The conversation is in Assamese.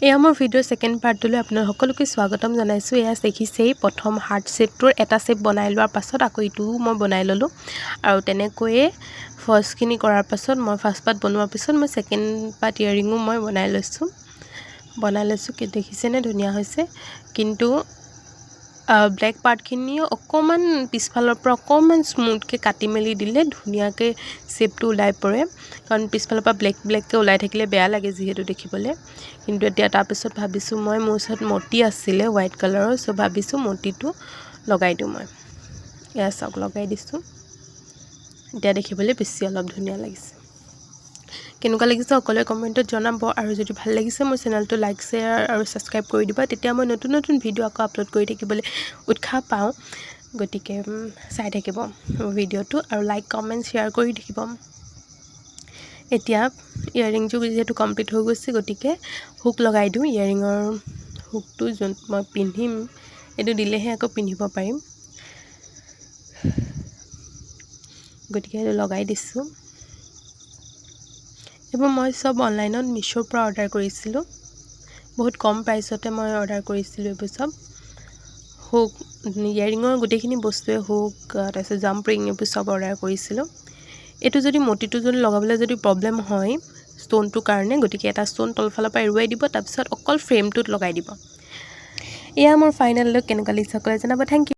এয়া মোৰ ভিডিঅ'ৰ ছেকেণ্ড পাৰ্টটোলৈ আপোনালোক সকলোকে স্বাগতম জনাইছোঁ। এয়া দেখিছেই প্ৰথম হাৰ্ট শ্বেপটোৰ এটা শ্বেপ বনাই লোৱাৰ পাছত আকৌ ইটোও মই বনাই ল'লোঁ আৰু তেনেকৈয়ে ফাৰ্ষ্টখিনি কৰাৰ পাছত মই ফাৰ্ষ্ট পাৰ্ট বনোৱাৰ পিছত মই ছেকেণ্ড পাৰ্ট ইয়েৰিঙো মই বনাই লৈছোঁ কি দেখিছেনে ধুনীয়া হৈছে। কিন্তু ব্লেক পাৰ্টখিনিও অকণমান পিছফালৰ পৰা অকণমান স্মুথকৈ কাটি মেলি দিলে ধুনীয়াকৈ শ্বেপটো ওলাই পৰে, কাৰণ পিছফালৰ পৰা ব্লেককৈ ওলাই থাকিলে বেয়া লাগে যিহেতু দেখিবলৈ। কিন্তু এতিয়া তাৰপিছত ভাবিছোঁ মই মোৰ ওচৰত মতি আছিলে হোৱাইট কালাৰৰ, চ' ভাবিছোঁ মতিটো লগাই দিওঁ মই। এয়া চাওক লগাই দিছোঁ, এতিয়া দেখিবলৈ বেছি অলপ ধুনীয়া লাগিছে। কেনেকুৱা লাগিছে সকলোৱে কমেণ্টত জনাব, আৰু যদি ভাল লাগিছে মোৰ চেনেলটো লাইক শ্বেয়াৰ আৰু ছাবস্ক্ৰাইব কৰি দিবা, তেতিয়া মই নতুন নতুন ভিডিঅ' আকৌ আপলোড কৰি থাকিবলৈ উৎসাহ পাওঁ। গতিকে চাই থাকিব ভিডিঅ'টো আৰু লাইক কমেণ্ট শ্বেয়াৰ কৰি থাকিব। এতিয়া ইয়েৰিংটো যিহেতু কমপ্লিট হৈ গৈছে, গতিকে হুক লগাই দিওঁ। ইয়েৰিঙৰ হুকটো যোন মই পিন্ধিম, এইটো দিলেহে আকৌ পিন্ধিব পাৰিম, গতিকে এইটো লগাই দিছোঁ। এইবোৰ মই চব অনলাইনত মিছ'ৰ পৰা অৰ্ডাৰ কৰিছিলোঁ, বহুত কম প্ৰাইচতে মই অৰ্ডাৰ কৰিছিলোঁ এইবোৰ চব। হুক ইয়েৰিঙৰ গোটেইখিনি বস্তুৱে হুক তাৰপিছত জাম্প ৰিং এইবোৰ চব অৰ্ডাৰ কৰিছিলোঁ। এইটো যদি মতিটো যদি লগাবলৈ যদি প্ৰব্লেম হয় ষ্ট'নটোৰ কাৰণে, গতিকে এটা ষ্ট'ন তলফালৰ পৰা এৰুৱাই দিব, তাৰপিছত অকল ফ্ৰেমটোত লগাই দিব। এয়া মোৰ ফাইনেল লুক, কেনেকুৱা লাগিছে সকলোৱে জনাব। Thank U.